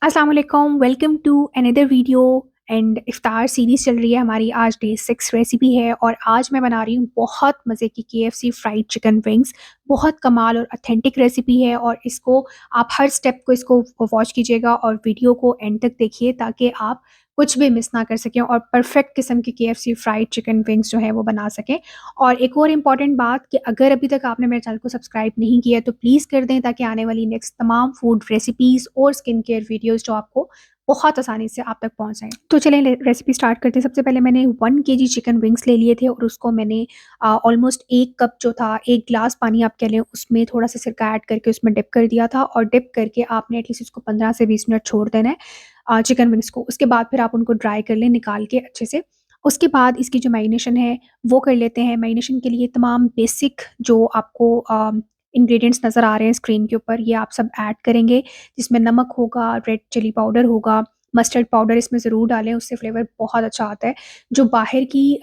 अस्सलाम वालेकुम, welcome to another video and इफ्तार सीरीज़ चल रही है हमारी। आज डे 6 रेसिपी है और आज मैं बना रही हूँ बहुत मज़े की KFC फ्राइड चिकन विंग्स। बहुत कमाल और ऑथेंटिक रेसिपी है और इसको आप हर स्टेप को इसको वॉच कीजिएगा और वीडियो को एंड तक देखिए ताकि आप कुछ भी मिस ना कर सकें और परफेक्ट किस्म की KFC फ्राइड चिकन विंग्स जो है वो बना सकें। और एक और इम्पॉर्टेंट बात कि अगर अभी तक आपने मेरे चैनल को सब्सक्राइब नहीं किया है तो प्लीज़ कर दें ताकि आने वाली नेक्स्ट तमाम फूड रेसिपीज़ और स्किन केयर वीडियोज़ जो आपको बहुत आसानी से आप तक पहुँच जाएँ। तो चलें रेसिपी स्टार्ट करते हैं। सबसे पहले मैंने 1 केजी चिकन विंग्स ले लिए थे और उसको मैंने ऑलमोस्ट 1 कप जो था, 1 ग्लास पानी आप कह लें, उसमें थोड़ा-सा सिरका ऐड करके उसमें डिप कर दिया था और डिप करके आपने एटलीस्ट उसको 15 से 20 मिनट छोड़ देना है चिकन विंग्स को। उसके बाद फिर आप उनको ड्राई कर लें निकाल के अच्छे से। उसके बाद इसकी जो मैरिनेशन है वो कर लेते हैं। मैरिनेशन के लिए तमाम बेसिक जो आपको इंग्रीडिएंट्स नज़र आ रहे हैं स्क्रीन के ऊपर, ये आप सब ऐड करेंगे। जिसमें नमक होगा, रेड चिली पाउडर होगा, मस्टर्ड पाउडर इसमें ज़रूर डालें, उससे फ्लेवर बहुत अच्छा आता है। जो बाहर की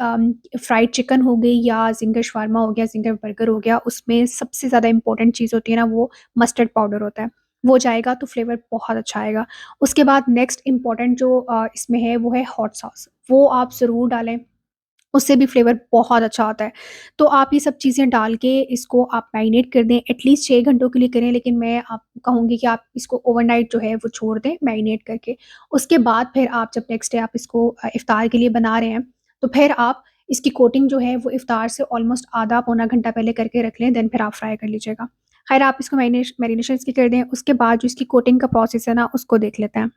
फ्राइड चिकन हो गई या ज़िंगर शवारमा हो गया, ज़िंगर बर्गर हो गया, उसमें सबसे ज़्यादा इम्पोर्टेंट चीज़ होती है ना, वो मस्टर्ड पाउडर होता है। वो जाएगा तो फ्लेवर बहुत अच्छा आएगा। उसके बाद नेक्स्ट इम्पोर्टेंट जो इसमें है वो है हॉट सॉस, वो आप ज़रूर डालें, उससे भी फ्लेवर बहुत अच्छा आता है। तो आप ये सब चीज़ें डाल के इसको आप मैरिनेट कर दें, एटलीस्ट 6 घंटों के लिए करें, लेकिन मैं आपको कहूँगी कि आप इसको ओवरनाइट जो है वो छोड़ दें मैरिनेट करके। उसके बाद फिर आप जब नेक्स्ट डे आप इसको इफ्तार के लिए बना रहे हैं, तो फिर आप इसकी कोटिंग जो है वो इफ्तार से ऑलमोस्ट आधा पौना घंटा पहले करके रख लें, देन फिर आप फ्राई कर लीजिएगा। खैर आप इसको मैरिनेशन इसकी कर दें, उसके बाद जो इसकी कोटिंग का प्रोसेस है ना, उसको देख लेते हैं।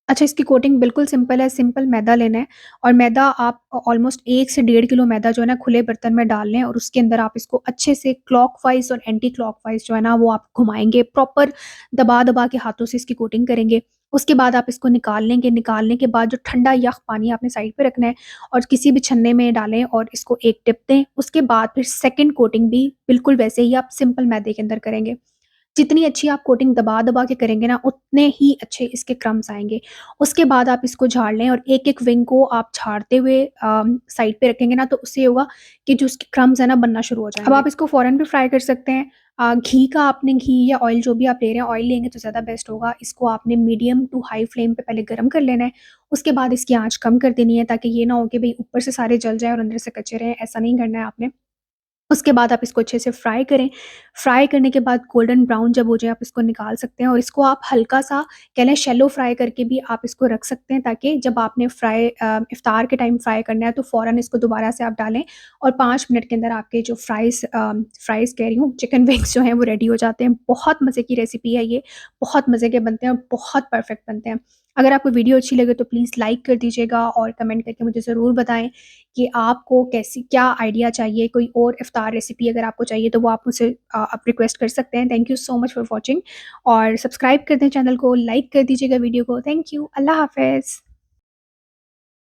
अच्छा, इसकी कोटिंग बिल्कुल सिंपल है, सिंपल मैदा लेना है और मैदा आप ऑलमोस्ट 1 से डेढ़ किलो मैदा जो है ना खुले बर्तन में डाल लें और उसके अंदर आप इसको अच्छे से क्लॉकवाइज़ और एंटी क्लॉकवाइज़ जो है ना वो आप घुमाएँगे, प्रॉपर दबा-दबा के हाथों से इसकी कोटिंग करेंगे। उसके बाद आप इसको निकाल लेंगे, निकालने के बाद जो ठंडा यख़ पानी आपने साइड पे रखना है और किसी भी छन्ने में डालें और इसको एक टिप दें। उसके बाद फिर सेकंड कोटिंग भी बिल्कुल वैसे ही आप सिंपल मैदे के अंदर करेंगे। जितनी अच्छी आप कोटिंग दबा-दबा के करेंगे ना, उतने ही अच्छे इसके क्रम्स आएँगे। उसके बाद आप इसको झाड़ लें और एक-एक विंग को आप झाड़ते हुए साइड पे रखेंगे ना, तो उससे ये होगा कि जो उसके क्रम्स हैं ना, बनना शुरू हो जाएँगे। अब आप इसको फ़ौरन भी फ्राई कर सकते हैं। घी का आपने घी या ऑयल जो भी आप ले रहे हैं, ऑयल लेंगे तो ज़्यादा बेस्ट होगा। इसको आपने मीडियम टू हाई फ्लेम पे पहले गरम कर लेना है। उसके बाद इसकी आँच कम कर देनी है ताकि ये ना हो कि भई ऊपर से सारे जल जाएँ और अंदर से कच्चे रहें, ऐसा नहीं करना है आपने। उसके बाद आप इसको अच्छे से फ्राई करें। फ्राई करने के बाद गोल्डन ब्राउन जब हो जाए आप इसको निकाल सकते हैं और इसको आप हल्का-सा कह लें शैलो फ्राई करके भी आप इसको रख सकते हैं ताकि जब आपने इफ्तार के टाइम फ्राई करना है तो फ़ौरन इसको दोबारा से आप डालें और 5 मिनट के अंदर आपके जो फ्राइज़ कह रही हूँ, चिकन विंग्स जो हैं वो रेडी हो जाते हैं। बहुत मज़े की रेसिपी है ये, बहुत मज़े के बनते हैं और बहुत परफेक्ट बनते हैं। अगर आपको वीडियो अच्छी लगे तो प्लीज़ लाइक कर दीजिएगा और कमेंट करके मुझे ज़रूर बताएँ कि आपको कैसी क्या आइडिया चाहिए, कोई और इफ्तार रेसिपी अगर आपको चाहिए तो वो आप मुझसे आप रिक्वेस्ट कर सकते हैं। Thank you so much for watching और सब्सक्राइब कर दें चैनल को, लाइक कर दीजिएगा वीडियो को। थैंक यू, अल्लाह हाफ़िज़।